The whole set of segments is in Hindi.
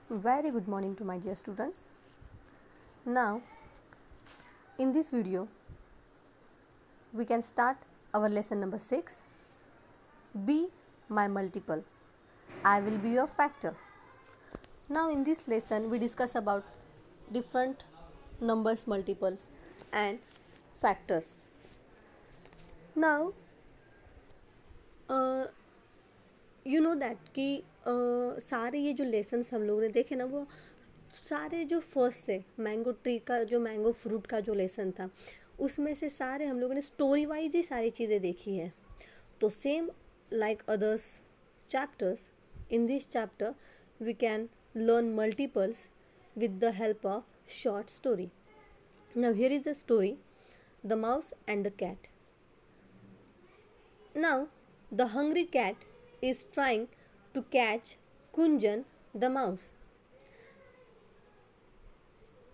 Very good morning to my dear students. Now, in this video, we can start our lesson number 6. Be my multiple. I will be your factor. Now, in this lesson, we discuss about different numbers multiples and factors. Now, you know that कि सारे ये जो लेसन्स हम लोगों ने देखे ना, वो सारे जो फर्स्ट से मैंगो ट्री का जो मैंगो फ्रूट का जो लेसन था, उसमें से सारे हम लोगों ने स्टोरी वाइज ही सारी चीज़ें देखी है. तो same like others chapters, in this chapter we can learn multiples with the help of short story. Now here is a story, The Mouse and the Cat. Now the hungry cat is trying to catch Kunjan the mouse.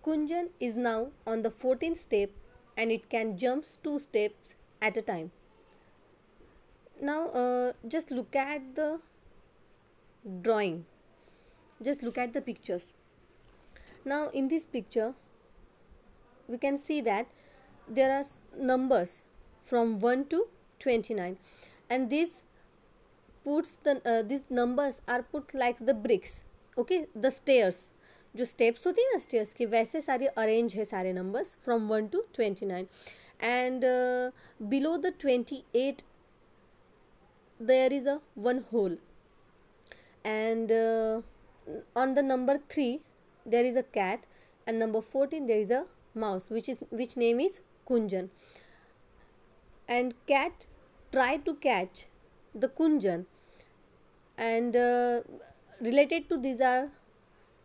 Kunjan is now on the 14th step and it can jump 2 steps at a time. Now just look at the drawing. Just look at the pictures. Now in this picture we can see that there are numbers from 1 to 29 and these numbers are put like the bricks. Okay, the stairs, जो स्टेप्स होती है ना स्टेयर्स की, वैसे सारे अरेंज है सारे numbers from 1 to 29 and below the 28 there is a one hole and on the number 3 there is a cat and number 14 there is a mouse which name is Kunjan, and cat try to catch the Kunjan and related to these are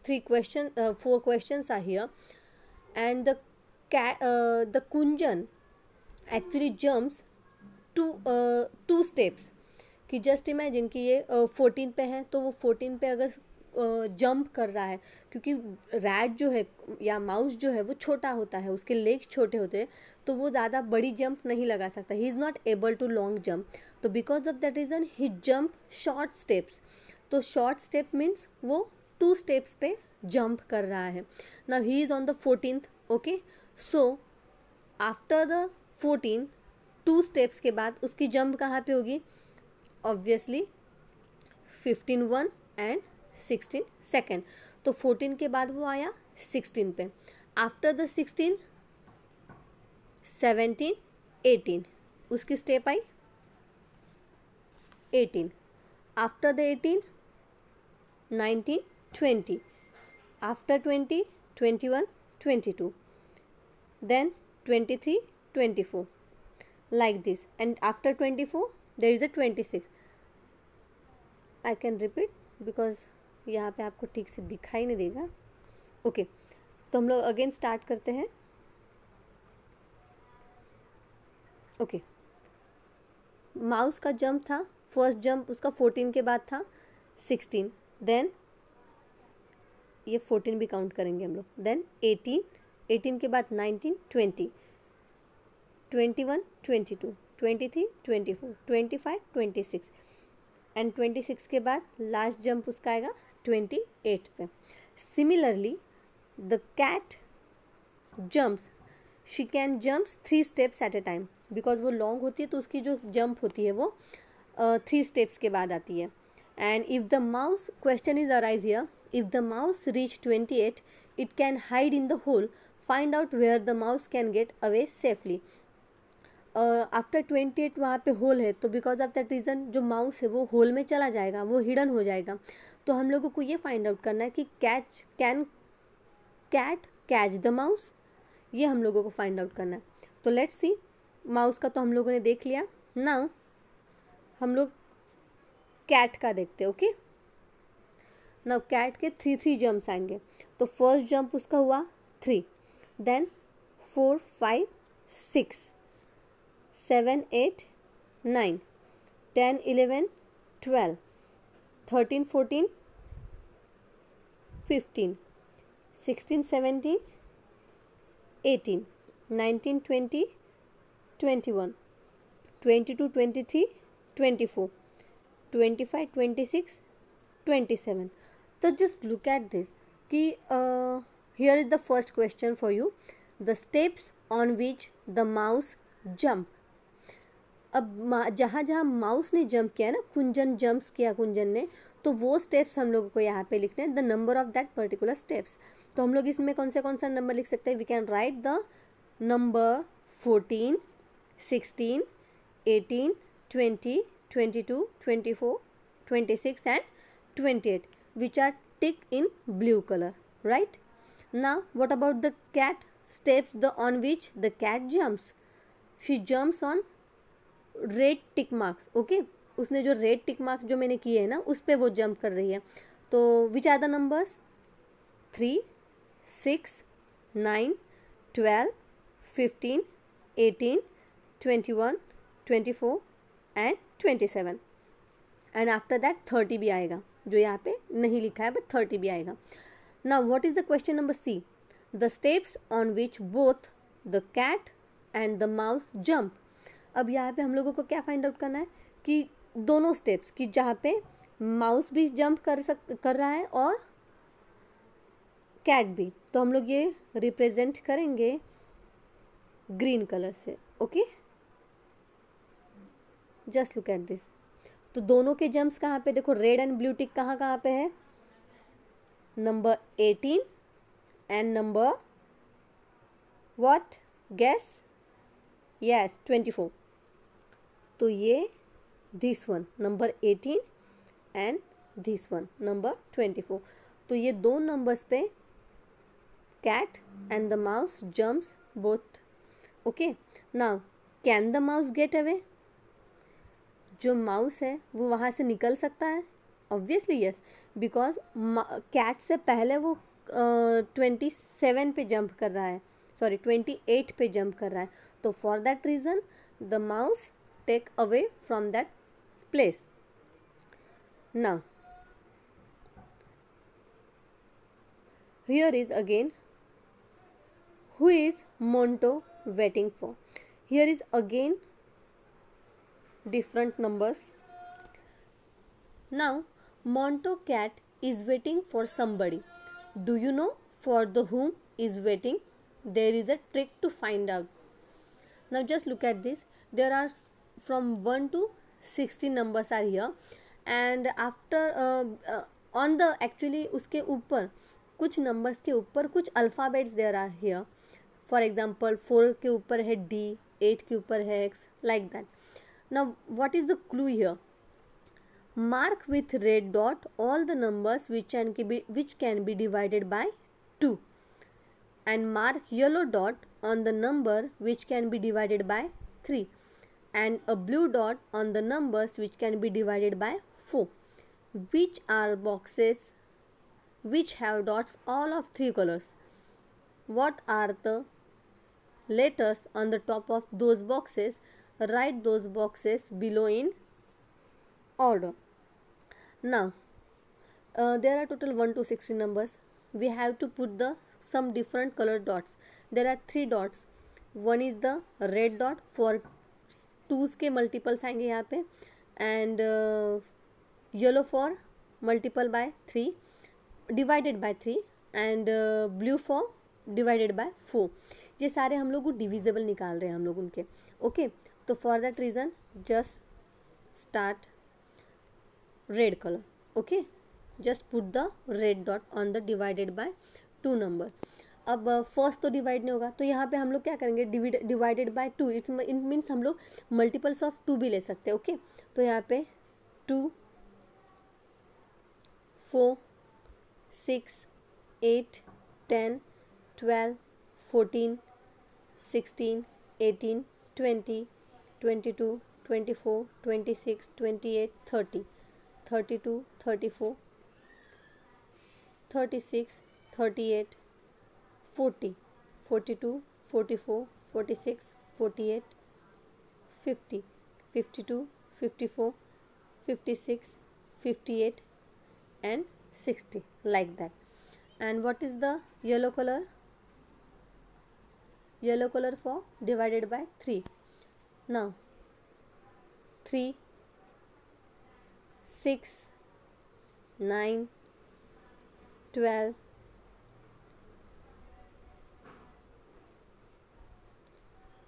4 questions are here, and the Kunjan actually jumps two steps. कि जस्ट इमेजिन कि ये 14 पे है तो वो 14 पे अगर जंप कर रहा है, क्योंकि रैट जो है या माउस जो है वो छोटा होता है, उसके लेग्स छोटे होते हैं, तो वो ज़्यादा बड़ी जंप नहीं लगा सकता. He is not able to long jump. तो because of that reason he jump short steps. तो शॉर्ट स्टेप मीन्स वो 2 स्टेप्स पे जंप कर रहा है. Now he is on the 14th. Okay, so after the 14 2 steps के बाद उसकी जंप कहाँ पे होगी? Obviously 15 1 and 16 second. तो 14 के बाद वो आया 16 पे. आफ्टर द 16 17 18 उसकी स्टेप आई 18. After the 18 19 20. After 20 21 22. Then 23 24 like this, and after 24 there is a 26. I can repeat because यहाँ पे आपको ठीक से दिखाई नहीं देगा. ओके, तो हम लोग अगेन स्टार्ट करते हैं. ओके, माउस का जंप था, फर्स्ट जंप उसका 14 के बाद था 16, देन ये 14 भी काउंट करेंगे हम लोग, देन 18 के बाद 19 20 21 22 23 24 25 26 एंड 26 के बाद लास्ट जंप उसका आएगा 28 पे. Similarly the cat jumps, she can jumps 3 steps at a time. Because वो लॉन्ग होती है तो उसकी जो जंप होती है वो 3 स्टेप्स के बाद आती है. And if the mouse, question is arise here, if the mouse reach 28 it can hide in the hole. Find out where the mouse can get away safely. After 28 वहाँ पे होल है, तो बिकॉज ऑफ दैट रीज़न जो माउस है वो होल में चला जाएगा, वो हिडन हो जाएगा. तो हम लोगों को ये फाइंड आउट करना है कि कैट कैच द माउस, ये हम लोगों को फाइंड आउट करना है. तो लेट्स सी, माउस का तो हम लोगों ने देख लिया. नाउ हम लोग कैट का देखते हैं. ओके, नाउ कैट के 3 जंप्स आएंगे. तो फर्स्ट जंप उसका हुआ 3, then 4 5 6 7 8 9 10 11 12 13 14 15 16 17 18 19 20 21 22 23 24 25 26 27. So just look at this. कि here is the first question for you, the steps on which the mouse jump. अब जहाँ जहाँ माउस ने जंप किया ना, कुंजन जंप्स किया कुंजन ने, तो वो स्टेप्स हम लोगों को यहाँ पे लिखने हैं, the number of that particular steps. तो हम लोग इसमें कौन सा नंबर लिख सकते हैं, we can write the number 14, 16, 18, 20, 22, 24, 26 and 28, which are ticked in blue color, right? Now what about the cat steps on which the cat jumps? She jumps on red tick marks. Okay, उसने जो रेड टिक मार्क्स जो मैंने किए हैं ना, उस पर वो जंप कर रही है। तो which are the numbers, 3, 6, 9, 12, 15, 18, 21, 24 and 27 and after that 30 भी आएगा, जो यहाँ पे नहीं लिखा है बट 30 भी आएगा। Now what is the question number C, the steps on which both the cat and the mouse jump. अब यहाँ पे हम लोगों को क्या फाइंड आउट करना है कि दोनों स्टेप्स की, जहाँ पे माउस भी जंप कर रहा है और कैट भी, तो हम लोग ये रिप्रेजेंट करेंगे ग्रीन कलर से। Okay, just look at this. तो दोनों के जंप्स कहाँ पे, देखो रेड एंड ब्लू टिक कहाँ कहाँ पे है, number 18 and number what, guess, yes 24। तो ये this one number 18 and this one number 24। तो ये दो नंबर्स पे cat and the mouse jumps both. Okay, now can the mouse get away, जो माउस है वो वहाँ से निकल सकता है, ऑब्वियसली यस, बिकॉज कैट से पहले वो 27 पे जंप कर रहा है, सॉरी 28 पे जंप कर रहा है। तो for that reason the mouse take away from that place. Now here is again, who is Monto waiting for? Here is again different numbers. Now Monto cat is waiting for somebody. Do you know for the whom is waiting? There is a trick to find out. Now just look at this. There are from 1 to 60 numbers are here, and after on the actually उसके ऊपर कुछ नंबर्स के ऊपर कुछ alphabets there are here. For example 4 के ऊपर है D, 8 के ऊपर है X, like that. Now what is the clue here, mark with red dot all the numbers which can be divided by 2, and mark yellow dot on the number which can be divided by 3, and a blue dot on the numbers which can be divided by 4. Which are boxes which have dots all of 3 colors? What are the letters on the top of those boxes? Write those boxes below in order. Now there are total 1 to 60 numbers. We have to put some different colored dots. There are 3 dots. One is the red dot, for 2's के multiples आएंगे यहाँ पे, and yellow for multiple by 3, divided by 3, and blue for divided by 4. ये सारे हम लोग डिविजिबल निकाल रहे हैं हम लोग उनके। ओके, तो for that reason just start red colour. Okay, just put the red dot on the divided by 2 number. अब फर्स्ट तो डिवाइड नहीं होगा, तो यहाँ पे हम लोग क्या करेंगे, डिवाइडेड बाय 2, इट मीन्स हम लोग मल्टीपल्स ऑफ 2 भी ले सकते हैं। ओके, तो यहाँ पे 2, 4, 6, 8, 10, 12, 14, 16, 18, 20, 22, 24, 26, 28, 30, 32, 34, 36, 38, 40, 42, 44, 46, 48, 50, 52, 54, 56, 58 and 60, like that. And what is the yellow color? Yellow color for divided by 3. Now 3, 6, 9, 12,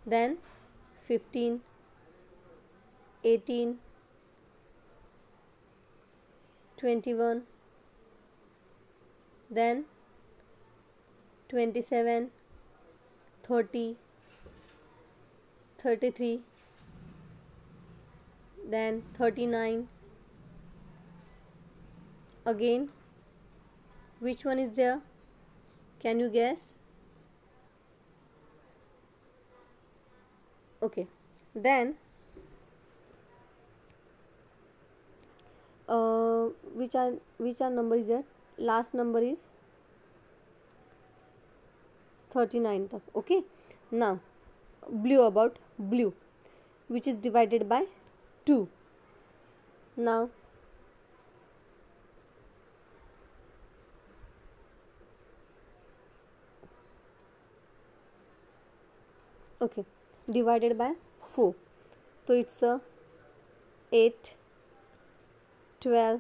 then 15, 18, 21, then 27, 30, 33, then 39. Again, which one is there? Can you guess? Okay, then which are number is there? Last number is 39 तक. Okay, now blue, about blue, which is divided by 2. Now okay, divided by 4, so it's a 8, 12,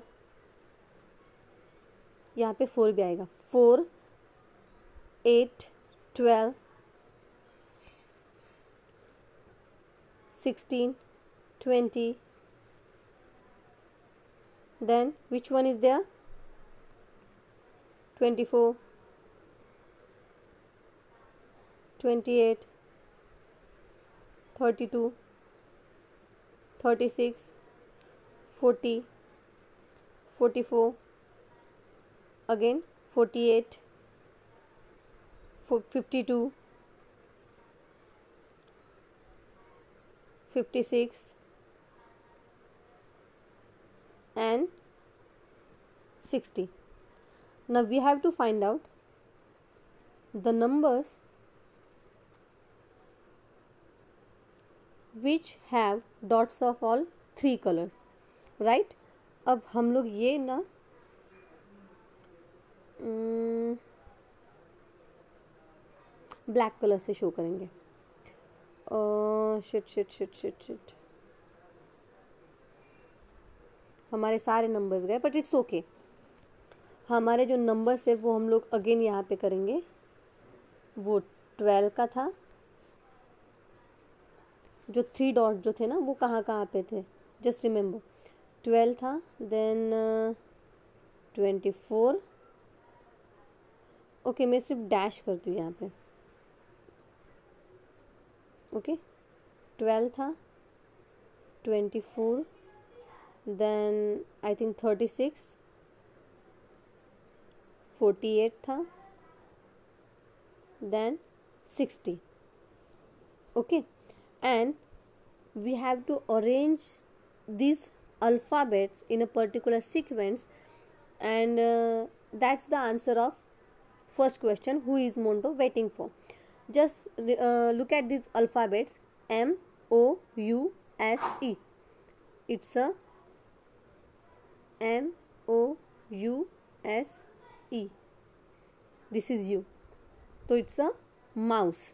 यहाँ पे 4 भी आएगा. 4, 8, 12, 16, 20. Then which one is there? 24, 28, 32, 36, 40, 44, again 48, 52, 56, and 60. Now we have to find out the numbers which have dots of all 3 colors, right? अब हम लोग ये ना ब्लैक कलर से शो करेंगे. शिट हमारे सारे नंबर्स गए, बट इट्स ओके. हमारे जो नंबर्स है वो हम लोग अगेन यहाँ पे करेंगे. वो 12 का था. जो 3 डॉट जो थे ना वो कहाँ कहाँ पे थे, जस्ट रिमेंबर. 12 था, देन 24. ओके, मैं सिर्फ डैश करती हूँ यहाँ पे. ओके, 12 था, 24, देन आई थिंक 36, 48 था, then 60. Okay, and we have to arrange these alphabets in a particular sequence, and that's the answer of first question, who is Monto waiting for. Just look at these alphabets. M-O-U-S-E. It's a M-O-U-S-E. This is U. तो it's a mouse.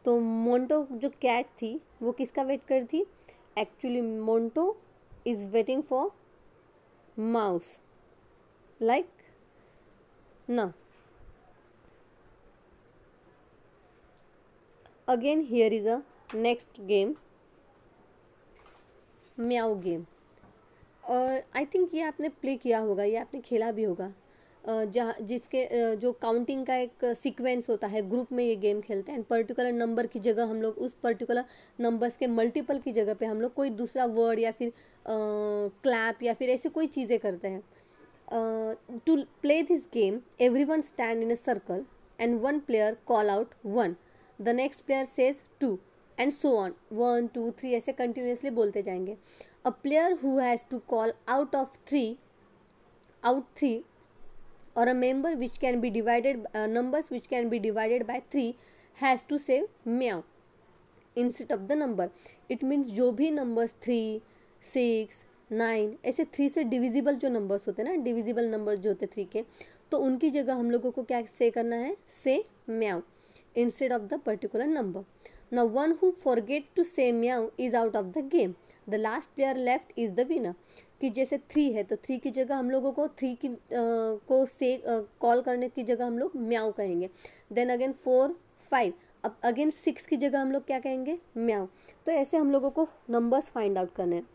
तो मोंटो जो कैट थी वो किसका वेट कर थी? Actually Monto is waiting for mouse. Like ना again here is a next game, meow game. I think ये आपने प्ले किया होगा, ये आपने खेला भी होगा. जहाँ जिसके जो काउंटिंग का एक सीक्वेंस होता है, ग्रुप में ये गेम खेलते हैं. एंड पर्टिकुलर नंबर की जगह हम लोग उस पर्टिकुलर नंबर्स के मल्टीपल की जगह पे हम लोग कोई दूसरा वर्ड या फिर क्लैप या फिर ऐसे कोई चीज़ें करते हैं. To play this game everyone stand in a circle and one player call out 1, the next player says 2 and so on. 1 2 3 ऐसे कंटिन्यूसली बोलते जाएंगे. A player who has to call out 3 or a member which can be divided numbers which can be divided by 3 has to say meow instead of the number. It means जो भी numbers 3, 6, 9 ऐसे 3 से डिविजिबल जो नंबर्स होते हैं ना, डिविजिबल नंबर्स जो होते 3 के, तो उनकी जगह हम लोगों को क्या से करना है? से meow instead of the particular number. Now one who forget to say meow is out of the game. The last player left is the winner. कि जैसे 3 है तो 3 की जगह हम लोगों को 3 की को से कॉल करने की जगह हम लोग म्याऊ कहेंगे. देन अगेन 4, 5 अब अगेन 6 की जगह हम लोग क्या कहेंगे, म्याऊ। तो ऐसे हम लोगों को नंबर्स फाइंड आउट करने हैं।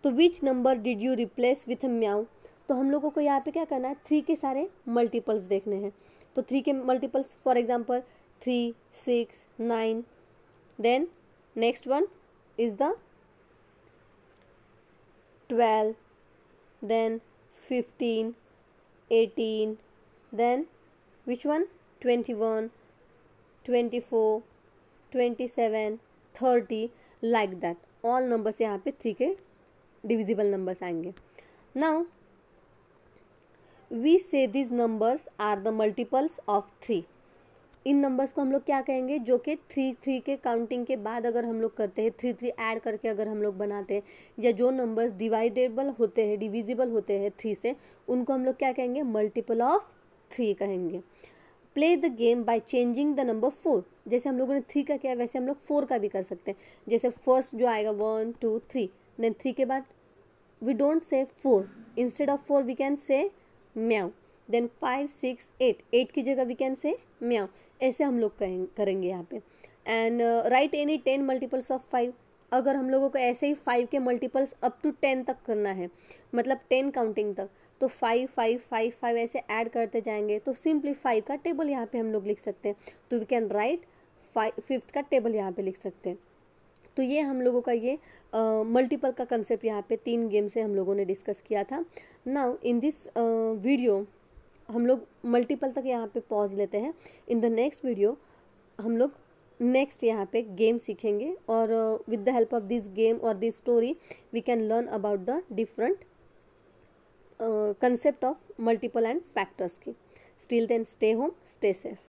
तो which number did you replace with meow, तो हम लोगों को यहाँ पे क्या करना है, 3 के सारे मल्टीपल्स देखने हैं। तो 3 के multiples, for example 3, 6, 9, then next one is the 12, then 15, 18, then which one, 21, 24, 27, 30, like that all numbers यहाँ पे 3 के डिविजिबल नंबर्स आएंगे। Now we say this numbers are the multiples of 3। इन नंबर्स को हम लोग क्या कहेंगे, जो कि 3 के काउंटिंग के बाद अगर हम लोग करते हैं, 3 ऐड करके अगर हम लोग बनाते हैं, या जो नंबर्स डिवाइडेबल होते हैं, डिविजिबल होते हैं 3 से, उनको हम लोग क्या कहेंगे, मल्टीपल ऑफ 3 कहेंगे। Play the game by changing the number 4। जैसे हम लोगों ने 3 का किया, वैसे हम लोग 4 का भी कर सकते हैं। जैसे फर्स्ट जो आएगा 1, 2, 3, देन 3 के बाद we don't say 4, instead of 4 we can say म्याऊ। देन 5, 6, 8 की जगह वी कैन से म्याऊ। ऐसे हम लोग करेंगे यहाँ पे। And right any 10 multiples of 5। अगर हम लोगों को ऐसे ही 5 के मल्टीपल्स अप टू 10 तक करना है, मतलब 10 काउंटिंग तक, तो 5, 5, 5, 5 ऐसे ऐड करते जाएंगे। तो सिंपली 5 का टेबल यहाँ पे हम लोग लिख सकते हैं। तो वी कैन राइट 5th का टेबल यहाँ पे लिख सकते हैं। तो ये हम लोगों का ये मल्टीपल का कंसेप्ट यहाँ पे 3 गेम से हम लोगों ने डिस्कस किया था। नाउ इन दिस वीडियो हम लोग मल्टीपल तक यहाँ पे पॉज लेते हैं। इन द नेक्स्ट वीडियो हम लोग नेक्स्ट यहाँ पे गेम सीखेंगे, और with the help of this game और this story we can learn about the different concept of multiple and factors की। Still then, stay home, stay safe.